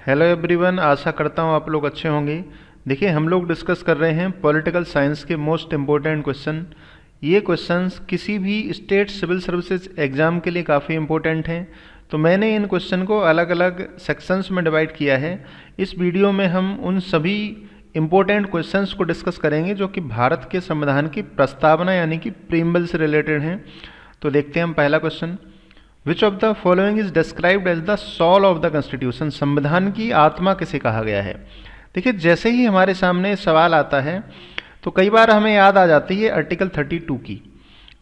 Hello everyone, आशा करता हूँ आप लोग अच्छे होंगे। देखिए, हम लोग डिस्कस कर रहे हैं पॉलिटिकल साइंस के मोस्ट इम्पोर्टेंट क्वेश्चन। ये क्वेश्चंस किसी भी स्टेट सिविल सर्विसेज एग्ज़ाम के लिए काफ़ी इम्पोर्टेंट हैं। तो मैंने इन क्वेश्चन को अलग अलग सेक्शंस में डिवाइड किया है। इस वीडियो में हम उन सभी इम्पोर्टेंट क्वेश्चंस को डिस्कस करेंगे जो कि भारत के संविधान की प्रस्तावना यानी कि प्रीम्बल से रिलेटेड हैं। तो देखते हैं हम पहला question. Which of the following is described as the soul of the constitution. संविधान की आत्मा किसे कहा गया है। देखिए, जैसे ही हमारे सामने सवाल आता है तो कई बार हमें याद आ जाती है आर्टिकल 32 की।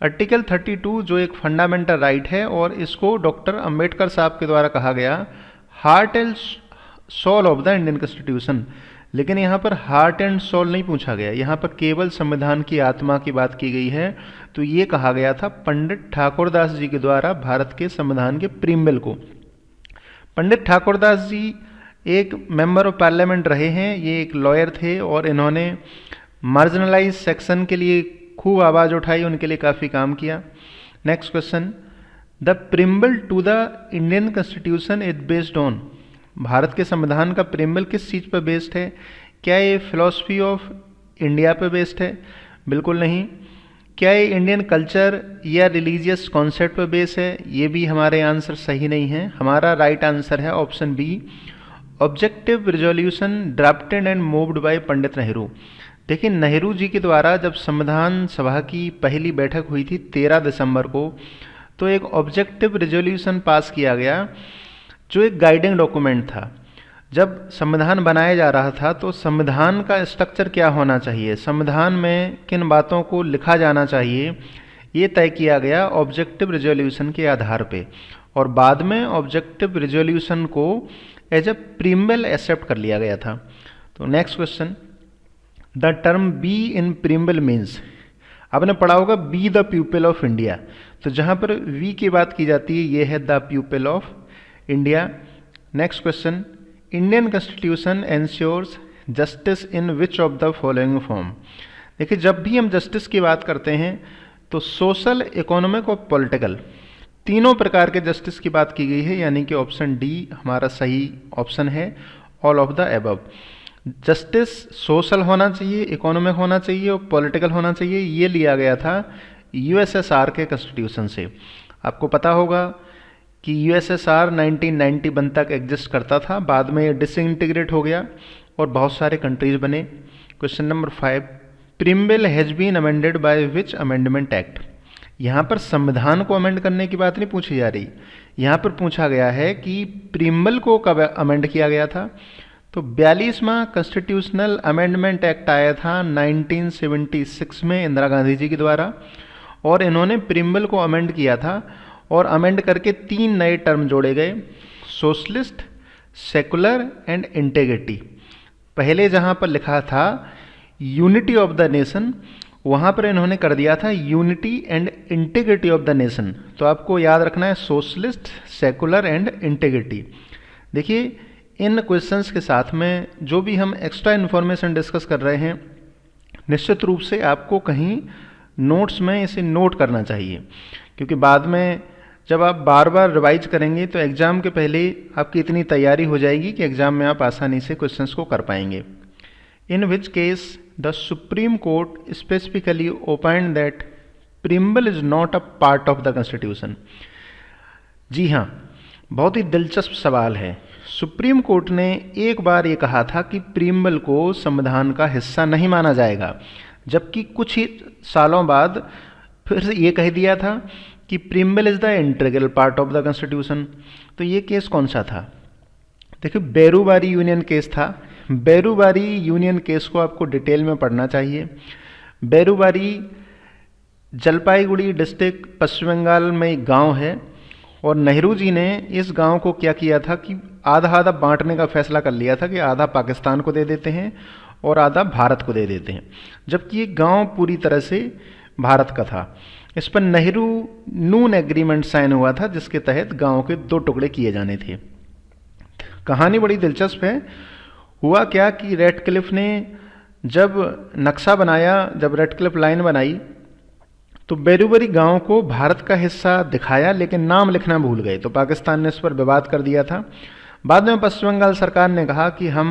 आर्टिकल 32 जो एक फंडामेंटल राइट है और इसको डॉक्टर अंबेडकर साहब के द्वारा कहा गया heart and soul of the Indian constitution. लेकिन यहाँ पर हार्ट एंड सोल नहीं पूछा गया, यहाँ पर केवल संविधान की आत्मा की बात की गई है। तो ये कहा गया था पंडित ठाकुरदास जी के द्वारा भारत के संविधान के प्रीम्बल को। पंडित ठाकुरदास जी एक मेंबर ऑफ पार्लियामेंट रहे हैं, ये एक लॉयर थे और इन्होंने मार्जिनलाइज सेक्शन के लिए खूब आवाज़ उठाई, उनके लिए काफ़ी काम किया। Next question, the preamble to the Indian constitution is based on. Bharat के संविधान का प्रीम्बल किस चीज़ पर बेस्ड है। क्या ये फिलॉसफी ऑफ इंडिया पर बेस्ड है? बिल्कुल नहीं। क्या ये Indian culture or religious concept पर बेस है? ये भी हमारे आंसर सही नहीं है। हमारा राइट आंसर है option B, objective resolution drafted and moved by Pandit Nehru. देखिए, नेहरू जी के द्वारा जब संविधान सभा की पहली बैठक हुई थी 13 दिसंबर को, तो एक ऑब्जेक्टिव रिजोल्यूशन पास किया गया जो एक गाइडिंग डॉक्यूमेंट था। जब संविधान बनाया जा रहा था तो संविधान का स्ट्रक्चर क्या होना चाहिए, संविधान में किन बातों को लिखा जाना चाहिए, ये तय किया गया ऑब्जेक्टिव रिजोल्यूशन के आधार पे। और बाद में ऑब्जेक्टिव रिजोल्यूशन को एज ए प्रीम्बल एक्सेप्ट कर लिया गया था। तो next question, the term we in preamble means. आपने पढ़ा होगा we the people of India. तो जहाँ पर वी की बात की जाती है ये है the people of India. Next question, Indian constitution ensures justice in which of the following form. देखिए, जब भी हम जस्टिस की बात करते हैं तो सोशल, इकोनॉमिक और पॉलिटिकल तीनों प्रकार के जस्टिस की बात की गई है, यानी कि ऑप्शन डी हमारा सही ऑप्शन है, all of the above. Justice social होना चाहिए, इकोनॉमिक होना चाहिए और पॉलिटिकल होना चाहिए। ये लिया गया था यूएसएसआर के कॉन्स्टिट्यूशन से। आपको पता होगा कि यूएसएसआर 1991 तक एग्जिस्ट करता था, बाद में ये डिसइंटीग्रेट हो गया और बहुत सारे कंट्रीज बने। Question number 5, preamble has been amended by which amendment act. यहाँ पर संविधान को अमेंड करने की बात नहीं पूछी जा रही, यहाँ पर पूछा गया है कि प्रीम्बल को कब अमेंड किया गया था। तो 42वां कॉन्स्टिट्यूशनल अमेंडमेंट एक्ट आया था 1976 में इंदिरा गांधी जी के द्वारा, और इन्होंने प्रीम्बल को अमेंड किया था और अमेंड करके 3 नए टर्म जोड़े गए, सोशलिस्ट, सेकुलर एंड इंटेग्रिटी। पहले जहाँ पर लिखा था यूनिटी ऑफ द नेशन, वहाँ पर इन्होंने कर दिया था unity and integrity of the nation. तो आपको याद रखना है सोशलिस्ट, सेकुलर एंड इंटेग्रिटी। देखिए, इन क्वेश्चंस के साथ में जो भी हम एक्स्ट्रा इन्फॉर्मेशन डिस्कस कर रहे हैं, निश्चित रूप से आपको कहीं नोट्स में इसे नोट करना चाहिए, क्योंकि बाद में जब आप बार बार रिवाइज करेंगे तो एग्ज़ाम के पहले आपकी इतनी तैयारी हो जाएगी कि एग्ज़ाम में आप आसानी से क्वेश्चंस को कर पाएंगे। In which case the Supreme Court specifically opined that preamble is not a part of the constitution. जी हाँ, बहुत ही दिलचस्प सवाल है। सुप्रीम कोर्ट ने एक बार ये कहा था कि प्रीम्बल को संविधान का हिस्सा नहीं माना जाएगा, जबकि कुछ ही सालों बाद फिर से ये कह दिया था कि preamble is the integral part of the constitution. तो ये केस कौन सा था? देखिए, बेरूबारी यूनियन केस था। बेरूबारी यूनियन केस को आपको डिटेल में पढ़ना चाहिए। बेरूबारी जलपाईगुड़ी डिस्ट्रिक्ट पश्चिम बंगाल में एक गांव है, और नेहरू जी ने इस गांव को क्या किया था कि आधा आधा बांटने का फैसला कर लिया था कि आधा पाकिस्तान को दे देते हैं और आधा भारत को दे देते हैं, जबकि ये गांव पूरी तरह से भारत का था। इस पर नेहरू नून एग्रीमेंट साइन हुआ था, जिसके तहत गांव के 2 टुकड़े किए जाने थे। कहानी बड़ी दिलचस्प है। हुआ क्या कि रेडक्लिफ ने जब नक्शा बनाया, जब रेडक्लिफ लाइन बनाई, तो बेरूबरी गांव को भारत का हिस्सा दिखाया, लेकिन नाम लिखना भूल गए, तो पाकिस्तान ने इस पर विवाद कर दिया था। बाद में पश्चिम बंगाल सरकार ने कहा कि हम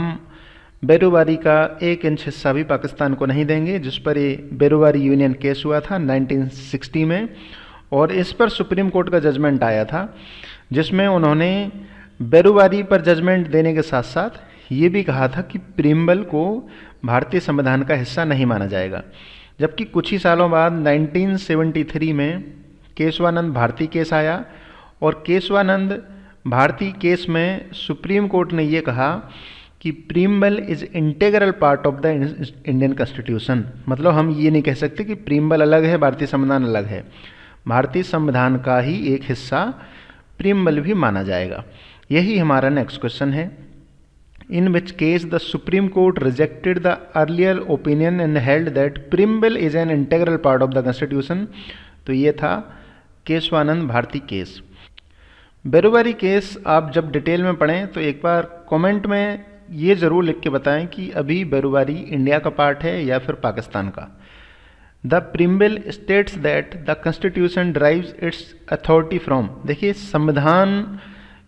बेरुवारी का 1 इंच हिस्सा भी पाकिस्तान को नहीं देंगे, जिस पर ये बेरुवारी यूनियन केस हुआ था 1960 में, और इस पर सुप्रीम कोर्ट का जजमेंट आया था, जिसमें उन्होंने बेरुवारी पर जजमेंट देने के साथ साथ ये भी कहा था कि प्रीम्बल को भारतीय संविधान का हिस्सा नहीं माना जाएगा। जबकि कुछ ही सालों बाद 1973 में केशवानंद भारती केस आया, और केशवानंद भारती केस में सुप्रीम कोर्ट ने ये कहा कि preamble is integral part of the Indian constitution. मतलब हम ये नहीं कह सकते कि प्रीम्बल अलग है, भारतीय संविधान अलग है, भारतीय संविधान का ही एक हिस्सा प्रीम्बल भी माना जाएगा। यही हमारा नेक्स्ट क्वेश्चन है। In which case the Supreme Court rejected the earlier opinion and held that preamble is an integral part of the constitution. तो ये था केशवानंद भारती केस। बेरुवारी केस आप जब डिटेल में पढ़ें तो एक बार कमेंट में ये ज़रूर लिख के बताएं कि अभी बेरुवारी इंडिया का पार्ट है या फिर पाकिस्तान का। The preamble states that the constitution drives its authority from. देखिए, संविधान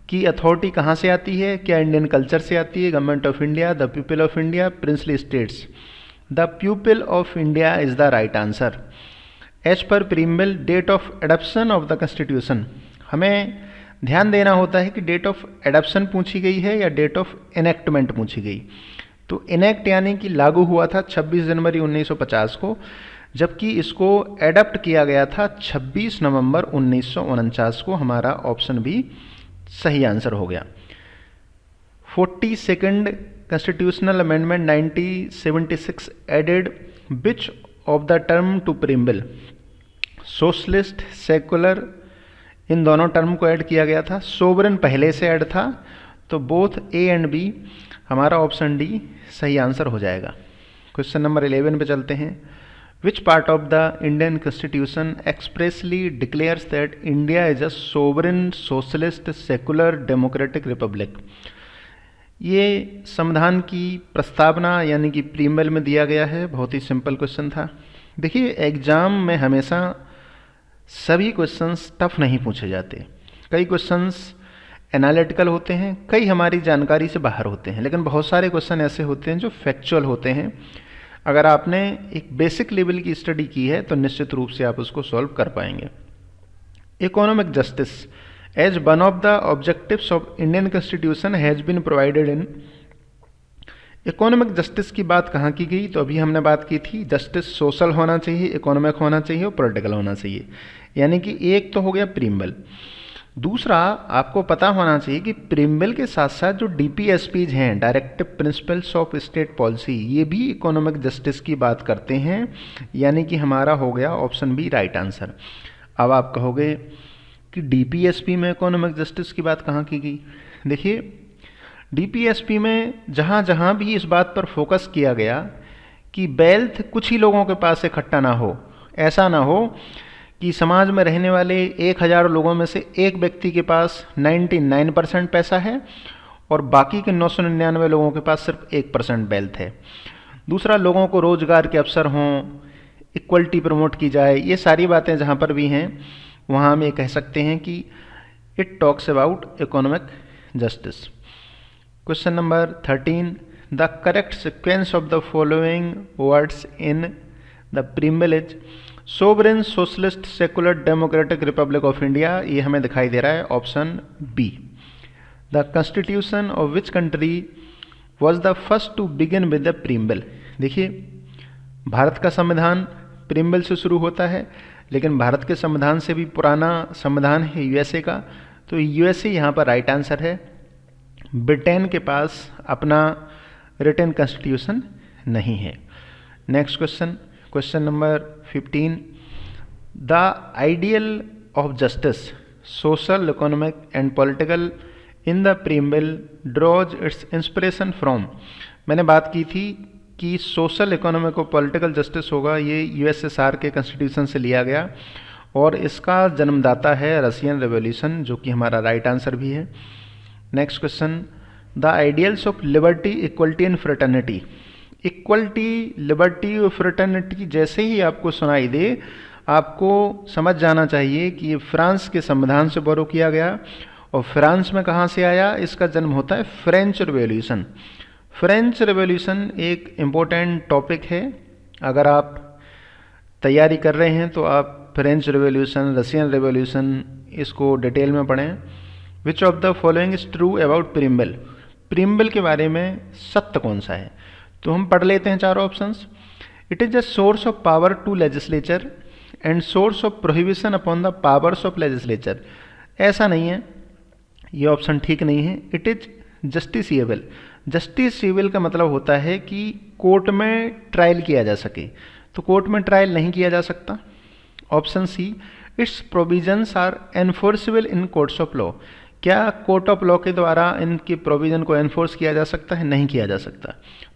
की अथॉरिटी कहाँ से आती है? क्या इंडियन कल्चर से आती है? Government of India, the people of India, princely states. The people of India is the right answer. As per preamble date of adoption of the constitution, हमें ध्यान देना होता है कि डेट ऑफ एडॉप्शन पूछी गई है या डेट ऑफ इनेक्टमेंट पूछी गई। तो इनेक्ट यानी कि लागू हुआ था 26 जनवरी 1950 को, जबकि इसको एडप्ट किया गया था 26 नवंबर 1949 को। हमारा ऑप्शन भी सही आंसर हो गया। 42nd constitutional amendment 1976 added which of the term to preamble? Socialist, secular, इन दोनों टर्म को ऐड किया गया था। सोवरेन पहले से ऐड था, तो बोथ ए एंड बी, हमारा ऑप्शन डी सही आंसर हो जाएगा। क्वेश्चन नंबर 11 पे चलते हैं। Which part of the Indian constitution expressly declares that India is a sovereign socialist secular democratic Republic? ये संविधान की प्रस्तावना यानी कि प्रीम्बल में दिया गया है। बहुत ही सिंपल क्वेश्चन था। देखिए, एग्जाम में हमेशा सभी क्वेश्चंस टफ नहीं पूछे जाते। कई क्वेश्चंस एनालिटिकल होते हैं, कई हमारी जानकारी से बाहर होते हैं, लेकिन बहुत सारे क्वेश्चन ऐसे होते हैं जो फैक्चुअल होते हैं। अगर आपने एक बेसिक लेवल की स्टडी की है तो निश्चित रूप से आप उसको सॉल्व कर पाएंगे। Economic justice as one of the objectives of Indian constitution has been provided in. Economic justice की बात कहाँ की गई? तो अभी हमने बात की थी, जस्टिस सोशल होना चाहिए, इकोनॉमिक होना चाहिए और पॉलिटिकल होना चाहिए। यानी कि एक तो हो गया प्रीम्बल। दूसरा, आपको पता होना चाहिए कि प्रीम्बल के साथ साथ जो डीपीएसपीज हैं, directive principles of state policy, ये भी इकोनॉमिक जस्टिस की बात करते हैं। यानी कि हमारा हो गया ऑप्शन बी राइट आंसर। अब आप कहोगे कि डीपीएसपी में इकोनॉमिक जस्टिस की बात कहाँ की गई? देखिए, डीपीएसपी में जहाँ जहाँ भी इस बात पर फोकस किया गया कि वेल्थ कुछ ही लोगों के पास इकट्ठा ना हो, ऐसा ना हो कि समाज में रहने वाले 1000 लोगों में से एक व्यक्ति के पास 99% पैसा है और बाकी के 999 लोगों के पास सिर्फ 1% वेल्थ है। दूसरा, लोगों को रोजगार के अवसर हों, इक्वलिटी प्रमोट की जाए। ये सारी बातें जहाँ पर भी हैं वहाँ हम ये कह सकते हैं कि it talks about economic justice. Question number 13, the correct sequence of the following words in the preamble is sovereign socialist secular democratic republic of India. ये हमें दिखाई दे रहा है option B. The constitution of which country was the first to begin with the preamble? देखिए, भारत का संविधान प्रीम्बल से शुरू होता है, लेकिन भारत के संविधान से भी पुराना संविधान है यूएसए का, तो यूएसए यहाँ पर राइट आंसर है। ब्रिटेन के पास अपना रिटन कॉन्स्टिट्यूशन नहीं है। Next question, question number 15, the ideal of justice social, economic and political in the preamble draws its inspiration from. मैंने बात की थी कि सोशल, इकोनॉमिक और पॉलिटिकल जस्टिस होगा, ये यूएसएसआर के कॉन्स्टिट्यूशन से लिया गया और इसका जन्मदाता है रशियन रेवोल्यूशन, जो कि हमारा राइट आंसर भी है। Next question, the ideals of liberty, equality and fraternity. Equality, liberty और फ्रेटर्निटी जैसे ही आपको सुनाई दे, आपको समझ जाना चाहिए कि ये फ्रांस के संविधान से बोरो किया गया और फ्रांस में कहाँ से आया? इसका जन्म होता है फ्रेंच रिवॉल्यूशन। फ्रेंच रिवॉल्यूशन एक इम्पोर्टेंट टॉपिक है, अगर आप तैयारी कर रहे हैं तो आप फ्रेंच रिवॉल्यूशन, रशियन रिवॉल्यूशन इसको डिटेल में पढ़ें। Which of the following is true about preamble? Preamble के बारे में सत्य कौन सा है? तो हम पढ़ लेते हैं चारों options. It is a source of power to legislature and source of prohibition upon the powers of legislature. ऐसा नहीं है, ये ऑप्शन ठीक नहीं है। It is justiciable. जस्टिसिएबल का मतलब होता है कि कोर्ट में ट्रायल किया जा सके, तो कोर्ट में ट्रायल नहीं किया जा सकता। Option C, its provisions are enforceable in courts of law. क्या कोर्ट ऑफ लॉ के द्वारा इनके प्रोविजन को एनफोर्स किया जा सकता है? नहीं किया जा सकता।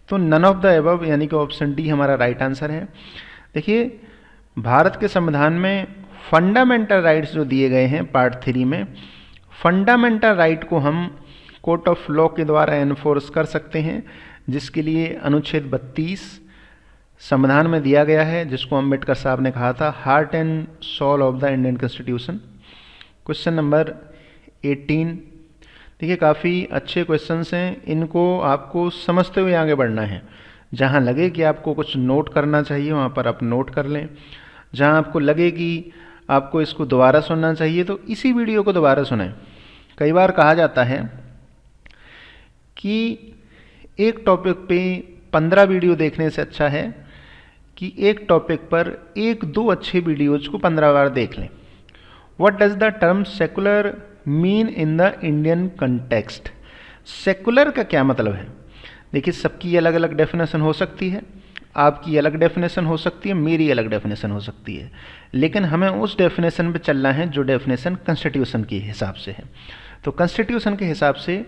तो नन ऑफ द एबव यानी कि ऑप्शन डी हमारा राइट आंसर है। देखिए, भारत के संविधान में फंडामेंटल राइट्स जो दिए गए हैं पार्ट 3 में, फंडामेंटल राइट को हम कोर्ट ऑफ लॉ के द्वारा एनफोर्स कर सकते हैं, जिसके लिए अनुच्छेद 32 संविधान में दिया गया है, जिसको अम्बेडकर साहब ने कहा था heart and soul of the Indian constitution. Question number 18। देखिए, काफ़ी अच्छे क्वेश्चंस हैं, इनको आपको समझते हुए आगे बढ़ना है। जहाँ लगे कि आपको कुछ नोट करना चाहिए वहाँ पर आप नोट कर लें, जहाँ आपको लगे कि आपको इसको दोबारा सुनना चाहिए तो इसी वीडियो को दोबारा सुनें। कई बार कहा जाता है कि एक टॉपिक पे 15 वीडियो देखने से अच्छा है कि एक टॉपिक पर 1-2 अच्छे वीडियोज को 15 बार देख लें। What does the term secular mean in the Indian context? Secular का क्या मतलब है? देखिए, सबकी अलग अलग डेफिनेशन हो सकती है, आपकी अलग डेफिनेशन हो सकती है, मेरी अलग डेफिनेशन हो सकती है, लेकिन हमें उस डेफिनेशन पे चलना है जो डेफिनेशन कॉन्स्टिट्यूशन के हिसाब से है। तो कॉन्स्टिट्यूशन के हिसाब से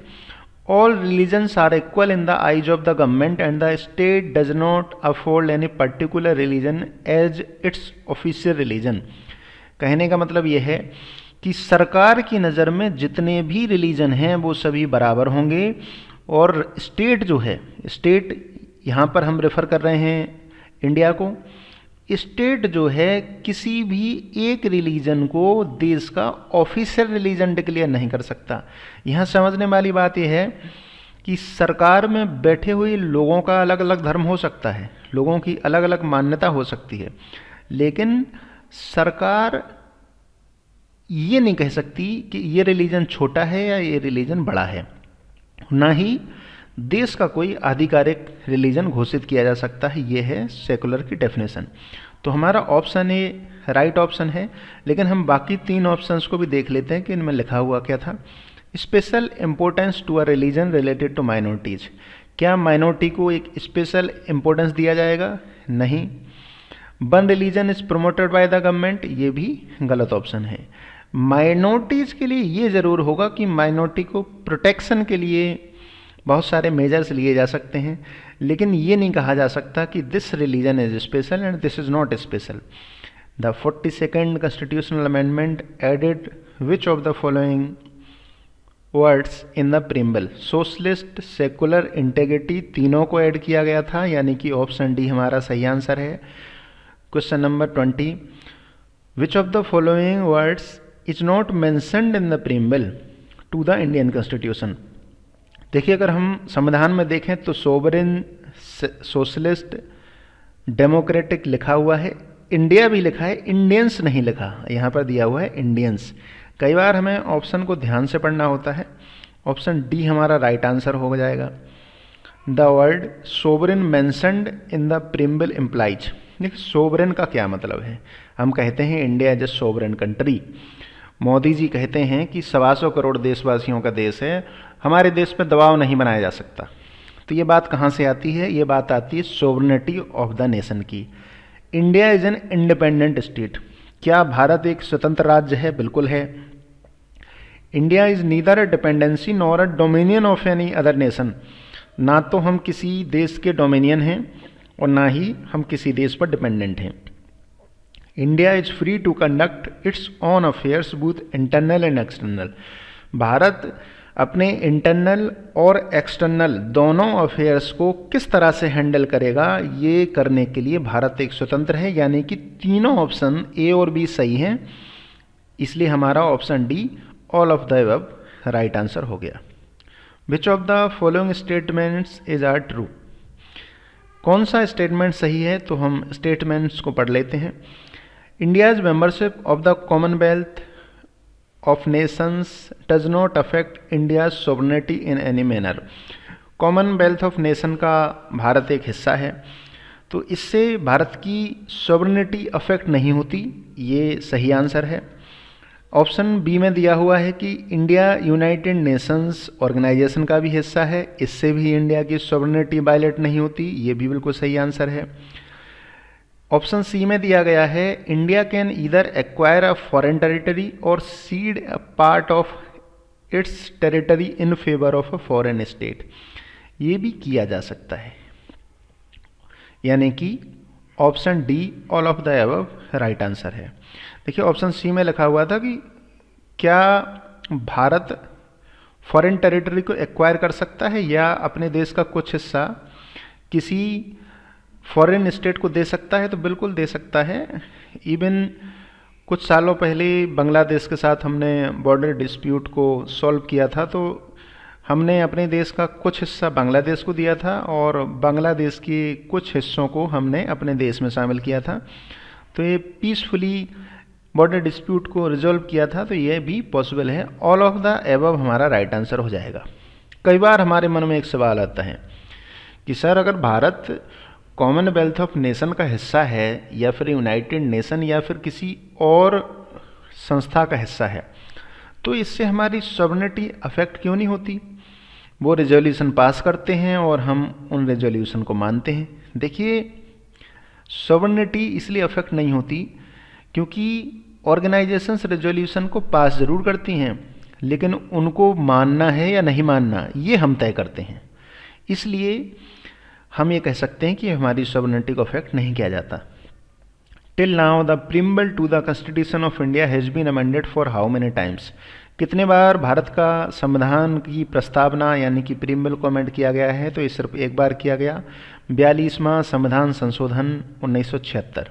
all religions are equal in the eyes of the government and the state does not afford any particular religion as its official religion. कहने का मतलब यह है कि सरकार की नज़र में जितने भी रिलीजन हैं वो सभी बराबर होंगे, और स्टेट जो है, स्टेट यहाँ पर हम रेफर कर रहे हैं इंडिया को, स्टेट जो है किसी भी एक रिलीजन को देश का ऑफिशियल रिलीजन डिक्लेयर नहीं कर सकता। यहाँ समझने वाली बात यह है कि सरकार में बैठे हुए लोगों का अलग अलग धर्म हो सकता है, लोगों की अलग अलग मान्यता हो सकती है, लेकिन सरकार ये नहीं कह सकती कि ये रिलीजन छोटा है या ये रिलीजन बड़ा है। ना ही देश का कोई आधिकारिक रिलीजन घोषित किया जा सकता है। ये है सेकुलर की डेफिनेशन। तो हमारा ऑप्शन ए राइट ऑप्शन है, लेकिन हम बाकी 3 ऑप्शंस को भी देख लेते हैं कि इनमें लिखा हुआ क्या था। Special importance to a religion related to minorities. क्या माइनॉरिटी को एक स्पेशल इम्पोर्टेंस दिया जाएगा? नहीं। One religion is promoted by the government, ये भी गलत ऑप्शन है। माइनॉरिटीज़ के लिए ये ज़रूर होगा कि माइनॉरिटी को प्रोटेक्शन के लिए बहुत सारे मेजर्स लिए जा सकते हैं, लेकिन ये नहीं कहा जा सकता कि this religion is special and this is not special. The 42nd constitutional amendment added which of the following words in the preamble? Socialist, secular, integrity, तीनों को ऐड किया गया था, यानी कि ऑप्शन डी हमारा सही आंसर है। Question number 20। Which of the following words is not mentioned in the preamble to the Indian constitution? देखिए, अगर हम संविधान में देखें तो सोवरेन, सोशलिस्ट, डेमोक्रेटिक लिखा हुआ है, इंडिया भी लिखा है, इंडियंस नहीं लिखा, यहाँ पर दिया हुआ है इंडियंस। कई बार हमें ऑप्शन को ध्यान से पढ़ना होता है। ऑप्शन डी हमारा राइट आंसर हो जाएगा। The word sovereign mentioned in the preamble implies. देखिए, सोवरेन का क्या मतलब है? हम कहते हैं India is a sovereign country. Modi ji कहते हैं कि 125 करोड़ देशवासियों का देश है, हमारे देश पर दबाव नहीं बनाया जा सकता। तो ये बात कहाँ से आती है? ये बात आती है सोवरेनिटी ऑफ द नेशन की। India is an independent state. क्या भारत एक स्वतंत्र राज्य है? बिल्कुल है। India is neither a dependency nor a dominion of any other nation. ना तो हम किसी देश के डोमिनियन हैं और ना ही हम किसी देश पर डिपेंडेंट हैं। India is free to conduct its own affairs both internal and external. Bharat अपने इंटरनल और एक्सटर्नल दोनों अफेयर्स को किस तरह से हैंडल करेगा, ये करने के लिए भारत एक स्वतंत्र है, यानी कि तीनों ऑप्शन ए और बी सही हैं। इसलिए हमारा option D all of the above right answer हो गया। Which of the following statements is are true? कौन सा स्टेटमेंट सही है? तो हम स्टेटमेंट्स को पढ़ लेते हैं। India's membership of the Commonwealth of Nations does not affect India's sovereignty in any manner. Commonwealth of nation का भारत एक हिस्सा है, तो इससे भारत की सॉवरेनिटी अफेक्ट नहीं होती, ये सही आंसर है। ऑप्शन बी में दिया हुआ है कि इंडिया यूनाइटेड नेशंस ऑर्गेनाइजेशन का भी हिस्सा है, इससे भी इंडिया की सॉवरेनिटी वायलेट नहीं होती, ये भी बिल्कुल सही आंसर है। ऑप्शन सी में दिया गया है India can either acquire a foreign territory और cede a part of its territory in favour of a foreign state. ये भी किया जा सकता है, यानी कि option D all of the above right answer है। देखिए ऑप्शन सी में लिखा हुआ था कि क्या भारत फॉरेन टेरिटरी को एक्वायर कर सकता है या अपने देश का कुछ हिस्सा किसी फॉरेन स्टेट को दे सकता है? तो बिल्कुल दे सकता है। इवन कुछ सालों पहले बांग्लादेश के साथ हमने बॉर्डर डिस्प्यूट को सॉल्व किया था, तो हमने अपने देश का कुछ हिस्सा बांग्लादेश को दिया था और बांग्लादेश के कुछ हिस्सों को हमने अपने देश में शामिल किया था। तो ये पीसफुली बॉर्डर डिस्प्यूट को रिजॉल्व किया था, तो ये भी पॉसिबल है। ऑल ऑफ द एबव हमारा राइट आंसर हो जाएगा। कई बार हमारे मन में एक सवाल आता है कि सर अगर भारत कॉमनवेल्थ ऑफ नेशन का हिस्सा है या फिर यूनाइटेड नेशन या फिर किसी और संस्था का हिस्सा है, तो इससे हमारी सॉवरेनिटी अफेक्ट क्यों नहीं होती? वो रेजोल्यूशन पास करते हैं और हम उन रेजोल्यूशन को मानते हैं। देखिए सॉवरेनिटी इसलिए अफेक्ट नहीं होती क्योंकि ऑर्गेनाइजेशंस रेजोल्यूशन को पास ज़रूर करती हैं, लेकिन उनको मानना है या नहीं मानना ये हम तय करते हैं। इसलिए हम ये कह सकते हैं कि हमारी सॉवरेनिटी को अफेक्ट नहीं किया जाता। Till now the preamble to the constitution of India has been amended for how many times? कितने बार भारत का संविधान की प्रस्तावना यानी कि प्रीम्बल को अमेंड किया गया है? तो ये सिर्फ एक बार किया गया, 42वां संविधान संशोधन 1976।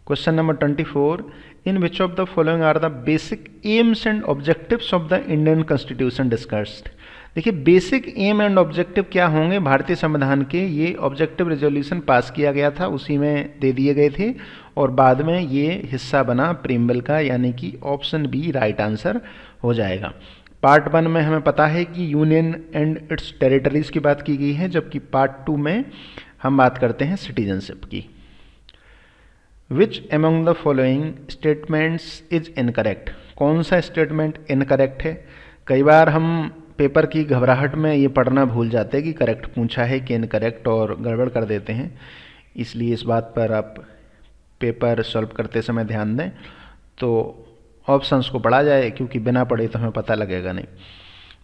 Question number 24, in which of the following are the basic aims and objectives of the Indian constitution discussed? देखिए बेसिक एम एंड ऑब्जेक्टिव क्या होंगे भारतीय संविधान के? ये ऑब्जेक्टिव रेजोल्यूशन पास किया गया था, उसी में दे दिए गए थे और बाद में ये हिस्सा बना प्रीम्बल का, यानी कि ऑप्शन बी राइट आंसर हो जाएगा। पार्ट 1 में हमें पता है कि यूनियन एंड इट्स टेरिटरीज की बात की गई है, जबकि पार्ट 2 में हम बात करते हैं सिटीजनशिप की। विच among the following statements is incorrect? कौन सा स्टेटमेंट इनकरेक्ट है? कई बार हम पेपर की घबराहट में ये पढ़ना भूल जाते हैं कि करेक्ट पूछा है कि इनकरेक्ट, और गड़बड़ कर देते हैं। इसलिए इस बात पर आप पेपर सॉल्व करते समय ध्यान दें, तो ऑप्शंस को पढ़ा जाए, क्योंकि बिना पढ़े तो हमें पता लगेगा नहीं।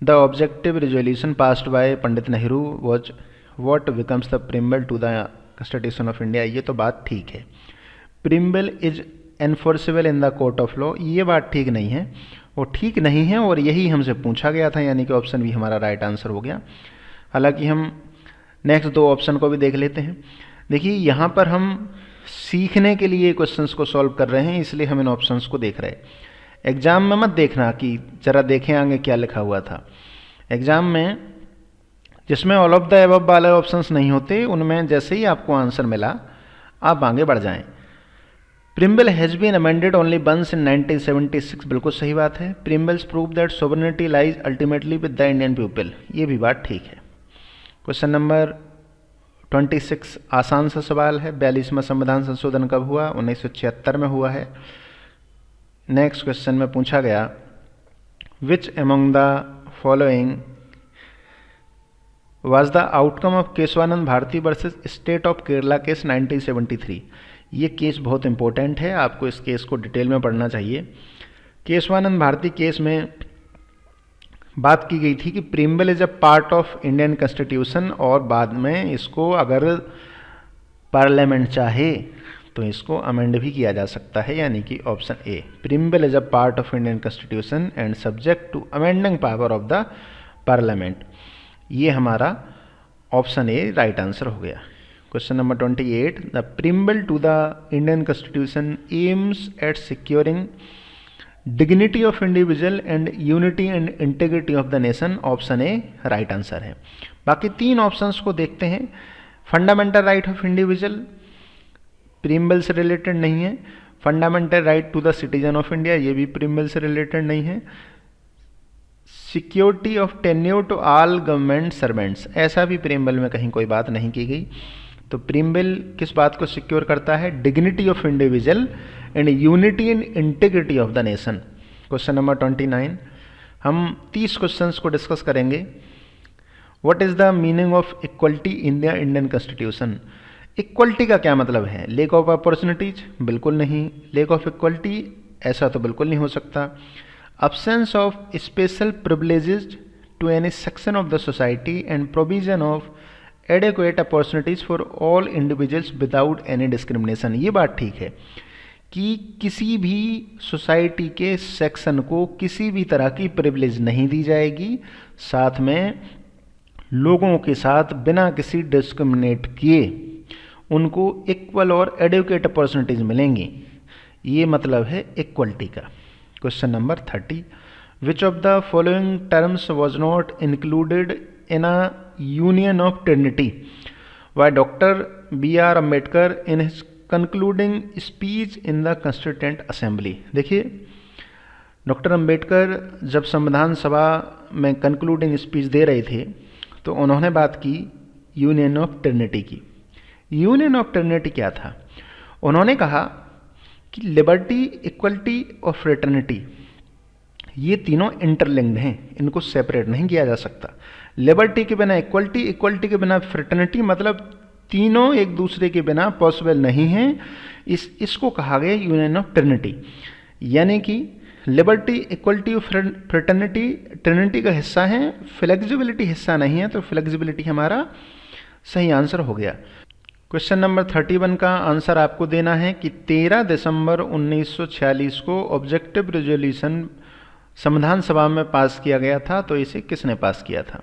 The objective resolution passed by Pandit Nehru was what becomes the preamble to the constitution of India? ये तो बात ठीक है। Preamble is enforceable in the court of law, ये बात ठीक नहीं है, वो ठीक नहीं है और यही हमसे पूछा गया था, यानी कि ऑप्शन भी हमारा राइट आंसर हो गया। हालांकि हम नेक्स्ट 2 ऑप्शन को भी देख लेते हैं। देखिए यहाँ पर हम सीखने के लिए क्वेश्चंस को सॉल्व कर रहे हैं, इसलिए हम इन ऑप्शंस को देख रहे हैं। एग्जाम में मत देखना कि जरा देखें आगे क्या लिखा हुआ था। एग्जाम में जिसमें ऑल ऑफ द अबव वाले ऑप्शंस नहीं होते, उनमें जैसे ही आपको आंसर मिला आप आगे बढ़ जाएं। Preamble has been amended only once in 1976, बिल्कुल सही बात है। Preambles prove that sovereignty lies ultimately with the Indian people, ये भी बात ठीक है। क्वेश्चन नंबर 26 आसान सा सवाल है। 42वां संविधान संशोधन कब हुआ? 1976 में हुआ है। नेक्स्ट क्वेश्चन में पूछा गया which among the following was the outcome of Kesavananda Bharati versus state of Kerala case 1973? ये केस बहुत इंपॉर्टेंट है, आपको इस केस को डिटेल में पढ़ना चाहिए। केशवानंद भारती केस में बात की गई थी कि preamble is a part of Indian constitution, और बाद में इसको अगर पार्लियामेंट चाहे तो इसको अमेंड भी किया जा सकता है, यानी कि option A preamble is a part of Indian constitution and subject to amending power of the parliament. ये हमारा ऑप्शन ए राइट आंसर हो गया। Question number 28 the preamble to the Indian constitution aims at securing dignity of individual and unity and integrity of the nation, option A right answer है। बाकी 3 options को देखते हैं। Fundamental right of individual preamble से related नहीं है। Fundamental right to the citizen of India, ये भी प्रीएम्बल से रिलेटेड नहीं है। Security of tenure to all government servants, ऐसा भी प्रीएम्बल में कहीं कोई बात नहीं की गई। तो प्रीएम्बल किस बात को सिक्योर करता है? Dignity of individual and unity and integrity of the nation. Question number 29, हम 30 क्वेश्चंस को डिस्कस करेंगे। What is the meaning of equality in the Indian constitution? Equality का क्या मतलब है? Lake of opportunities? बिल्कुल नहीं। लेक ऑफ इक्वलिटी ऐसा तो बिल्कुल नहीं हो सकता। absence of special privileges to any section of the society and provision of adequate opportunities for all individuals without any discrimination। ये बात ठीक है कि किसी भी सोसाइटी के सेक्शन को किसी भी तरह की प्रिविलेज नहीं दी जाएगी, साथ में लोगों के साथ बिना किसी डिस्क्रिमिनेट किए उनको इक्वल और एडुकेट अपॉर्चुनिटीज मिलेंगी। ये मतलब है इक्वलिटी का। Question number 30, which of the following terms was not included in a union of Trinity by doctor B.R. Ambedkar in his concluding speech in the constituent assembly? देखिए, doctor Ambedkar जब संविधान सभा में कंक्लूडिंग स्पीच दे रहे थे तो उन्होंने बात की यूनियन ऑफ ट्रिनिटी की। यूनियन ऑफ ट्रिनिटी क्या था? उन्होंने कहा कि लिबर्टी, इक्वलिटी और फ्रेटर्निटी ये तीनों इंटरलिंक्ड हैं, इनको सेपरेट नहीं किया जा सकता। लिबर्टी के बिना इक्वलिटी, इक्वलिटी के बिना फ्रेटर्निटी, मतलब तीनों एक दूसरे के बिना पॉसिबल नहीं है। इसको कहा गया यूनियन ऑफ ट्रिनिटी। यानी कि लिबर्टी, इक्वलिटी और फ्रेटर्निटी ट्रिनिटी का हिस्सा है, फ्लेक्सिबिलिटी हिस्सा नहीं है, तो फ्लेक्सिबिलिटी हमारा सही आंसर हो गया। क्वेश्चन नंबर 31 का आंसर आपको देना है कि 13 दिसंबर 1946 को ऑब्जेक्टिव रेजोल्यूशन संविधान सभा में पास किया गया था, तो इसे किसने पास किया था?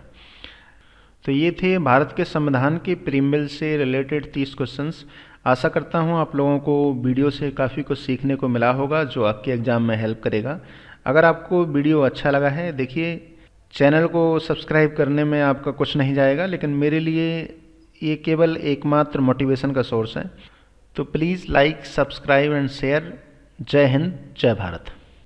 तो ये थे भारत के संविधान के प्रीएम्बल से रिलेटेड 30 क्वेश्चंस। आशा करता हूँ आप लोगों को वीडियो से काफ़ी कुछ सीखने को मिला होगा जो आपके एग्ज़ाम में हेल्प करेगा। अगर आपको वीडियो अच्छा लगा है, देखिए चैनल को सब्सक्राइब करने में आपका कुछ नहीं जाएगा, लेकिन मेरे लिए ये केवल एकमात्र मोटिवेशन का सोर्स है। तो please like, subscribe and share. जय हिंद, जय भारत।